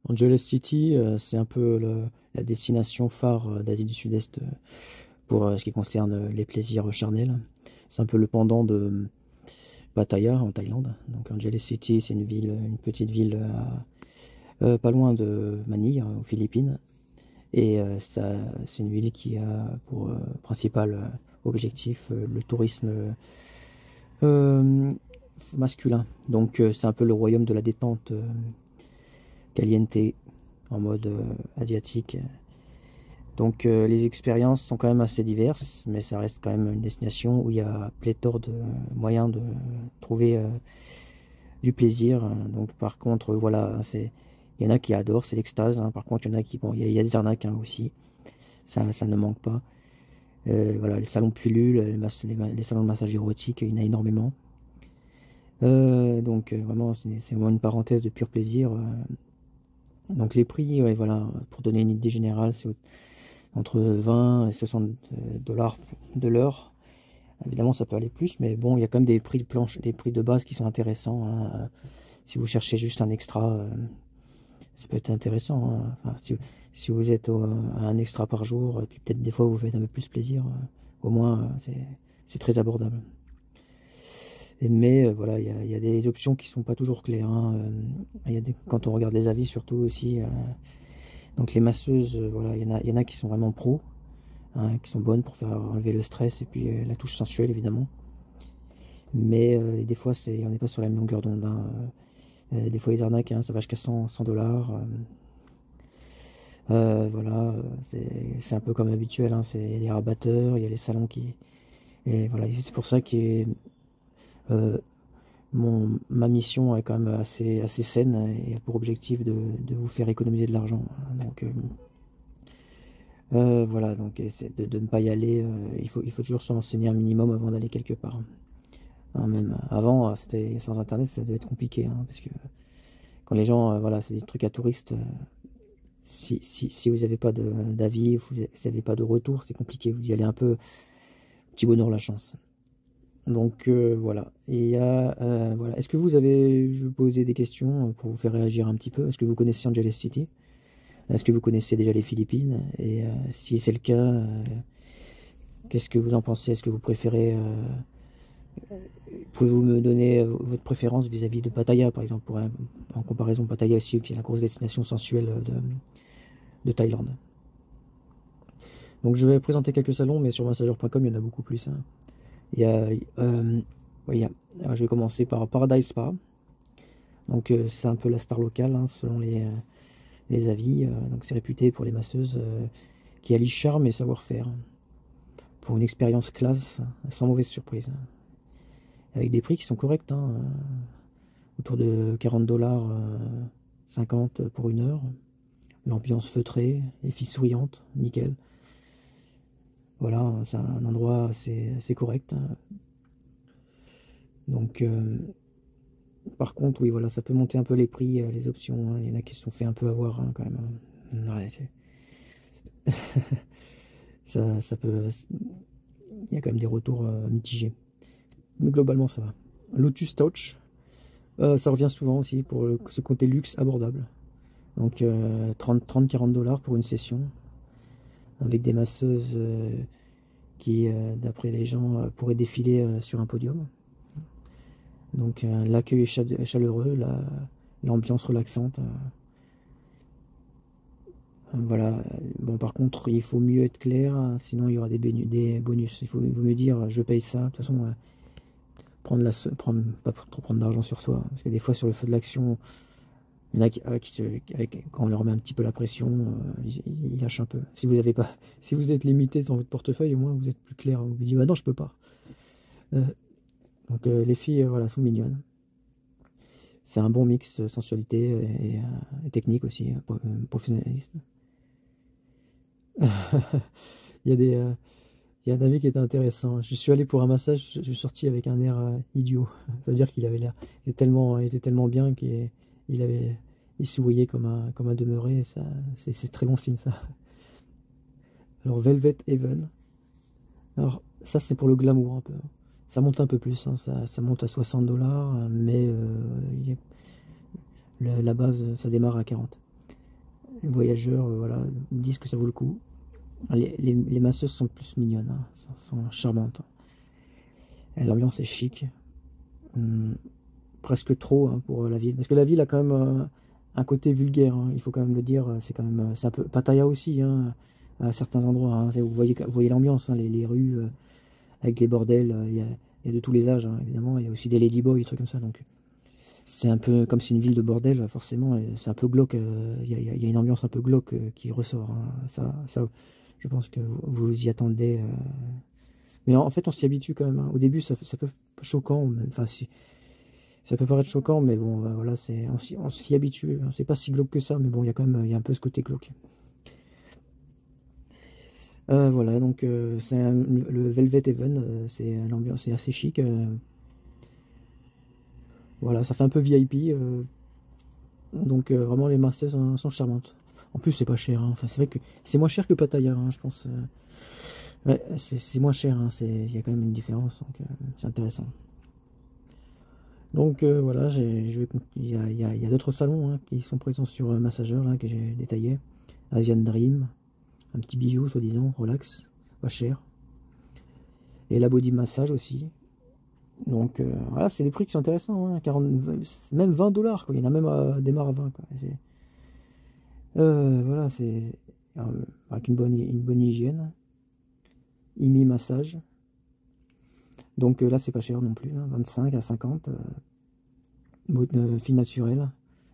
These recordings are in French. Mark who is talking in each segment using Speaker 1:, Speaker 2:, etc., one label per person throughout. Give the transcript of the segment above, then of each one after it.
Speaker 1: Angeles City, c'est un peu la destination phare d'Asie du Sud-Est pour ce qui concerne les plaisirs charnels. C'est un peu le pendant de Pattaya en Thaïlande. Donc Angeles City, c'est une petite ville pas loin de Manille, aux Philippines. Et c'est une ville qui a pour principal objectif le tourisme euh, masculin. Donc c'est un peu le royaume de la détente caliente en mode asiatique. Donc les expériences sont quand même assez diverses, mais ça reste quand même une destination où il y a pléthore de moyens de trouver du plaisir. Donc par contre, voilà, il y en a qui adorent, c'est l'extase, hein. Par contre, il y en a qui, bon, il y a des arnaques hein, aussi, ça ne manque pas. Voilà, les salons pilules, les salons de massage érotique, il y en a énormément. Donc vraiment, c'est vraiment une parenthèse de pur plaisir. Donc les prix, ouais, voilà, pour donner une idée générale, c'est entre 20 et 60 dollars de l'heure. Évidemment, ça peut aller plus, mais bon, il y a quand même des prix de planche, des prix de base qui sont intéressants, hein. Si vous cherchez juste un extra, ça peut être intéressant, hein. Enfin, si vous êtes à un extra par jour, et puis peut-être des fois vous faites un peu plus plaisir, au moins c'est très abordable. Mais voilà, il y a des options qui sont pas toujours claires, hein. Quand on regarde les avis, surtout aussi, donc les masseuses, voilà, il y en a qui sont vraiment pros, hein, qui sont bonnes pour faire enlever le stress et puis la touche sensuelle évidemment. Mais des fois, on n'est pas sur la même longueur d'onde, hein. Des fois, les arnaques, hein, ça va jusqu'à 100 dollars. Voilà, c'est un peu comme habituel, hein, c'est les rabatteurs, il y a les salons qui. Et voilà, c'est pour ça que euh, ma mission est quand même assez saine et a pour objectif de vous faire économiser de l'argent. Donc voilà, donc c'est de ne pas y aller. Il faut toujours se renseigner un minimum avant d'aller quelque part, hein. Même avant, c'était sans internet, ça devait être compliqué, hein, parce que quand les gens, voilà, c'est des trucs à touristes. Si vous n'avez pas d'avis, vous n'avez pas de retour, c'est compliqué. Vous y allez un peu petit bonheur la chance. Donc voilà. Et voilà. Est-ce que vous avez, je vais vous poser des questions pour vous faire réagir un petit peu. Est-ce que vous connaissez Angeles City? Est-ce que vous connaissez déjà les Philippines? Et si c'est le cas, qu'est-ce que vous en pensez? Est-ce que vous préférez, pouvez-vous me donner votre préférence vis-à-vis de Pattaya, par exemple, en comparaison Pattaya aussi, qui est la grosse destination sensuelle de Thaïlande. Donc je vais présenter quelques salons, mais sur massager.com, il y en a beaucoup plus, hein. Il y a, ouais, alors, je vais commencer par Paradise Spa. Donc c'est un peu la star locale, hein, selon les avis. Donc c'est réputé pour les masseuses qui allient charme et savoir-faire. Pour une expérience classe, sans mauvaise surprise. Avec des prix qui sont corrects, hein, autour de 40 dollars, 50 pour une heure. L'ambiance feutrée, les filles souriantes, nickel. Voilà, c'est un endroit assez correct. Donc, par contre, oui, voilà, ça peut monter un peu les prix, les options, hein. Il y en a qui se sont fait un peu avoir, hein, quand même, hein. Ouais, ça peut. Il y a quand même des retours mitigés. Mais globalement, ça va. Lotus Touch, ça revient souvent aussi pour ce côté luxe abordable. Donc, 30-40 dollars pour une session, avec des masseuses qui, d'après les gens, pourraient défiler sur un podium. Donc l'accueil est chaleureux, l'ambiance relaxante. Voilà. Bon, par contre, il faut mieux être clair, hein, sinon il y aura des bonus. Il vaut mieux dire je paye ça. De toute façon, pas trop prendre d'argent sur soi, hein, parce que des fois sur le feu de l'action, il y en a quand on leur met un petit peu la pression, ils lâchent un peu. Si vous êtes limité dans votre portefeuille, au moins vous êtes plus clair. Vous vous dites bah non, je peux pas. Euh, donc les filles, voilà, sont mignonnes. C'est un bon mix sensualité et technique aussi, professionnalisme. Il y a il y a un ami qui était intéressant. Je suis allé pour un massage, je suis sorti avec un air idiot. C'est-à-dire qu'il avait l'air, il était tellement bien qu'il avait, il souriait comme un demeuré. Ça, c'est très bon signe ça. Alors Velvet Heaven. Alors ça c'est pour le glamour un peu. Ça monte un peu plus, hein, ça monte à 60 dollars, mais la base ça démarre à 40. Les voyageurs, voilà, me disent que ça vaut le coup. Les masseuses sont plus mignonnes, hein, sont charmantes. Et l'ambiance est chic. Presque trop, hein, pour la ville. Parce que la ville a quand même un côté vulgaire, hein, il faut quand même le dire. C'est quand même, c'est un peu Pattaya aussi, hein, à certains endroits. Hein. Vous voyez l'ambiance, hein, les rues avec les bordels. Il y a de tous les âges, hein, évidemment. Il y a aussi des ladyboys, des trucs comme ça. Donc c'est un peu comme c'est une ville de bordel, forcément. C'est un peu glauque. Il y a une ambiance un peu glauque qui ressort, hein. Ça, je pense que vous y attendez. Mais en fait, on s'y habitue quand même, hein. Au début, ça peut être choquant. Enfin, si, ça peut paraître choquant, mais bon, voilà, on s'y habitue, hein. C'est pas si glauque que ça, mais bon, il y a quand même, il y a un peu ce côté glauque. Voilà, donc le Velvet Heaven, l'ambiance est assez chic. Voilà, ça fait un peu VIP. Donc vraiment, les masters sont charmantes. En plus, c'est pas cher, hein. Enfin, c'est vrai que c'est moins cher que Pattaya, hein, je pense. Ouais, c'est moins cher, hein. Il y a quand même une différence, donc c'est intéressant. Donc voilà, il y a d'autres salons, hein, qui sont présents sur Massageur, là, que j'ai détaillé. Asian Dream, un petit bijou soi-disant, relax, pas cher. Et la Body Massage aussi. Donc voilà, c'est des prix qui sont intéressants, hein, 40, même 20 $, quoi. Il y en a même démarre à 20, quoi. Voilà, c'est avec une bonne hygiène. IMI massage. Donc là, c'est pas cher non plus, hein, 25 à 50. Fille naturelle,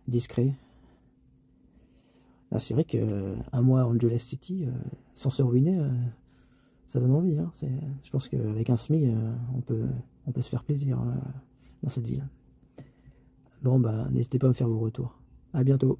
Speaker 1: discret. Là, c'est vrai qu'un mois à Angeles City, sans se ruiner, ça donne envie, hein. Je pense qu'avec un SMIC, on peut se faire plaisir dans cette ville. Bon, bah, n'hésitez pas à me faire vos retours. À bientôt.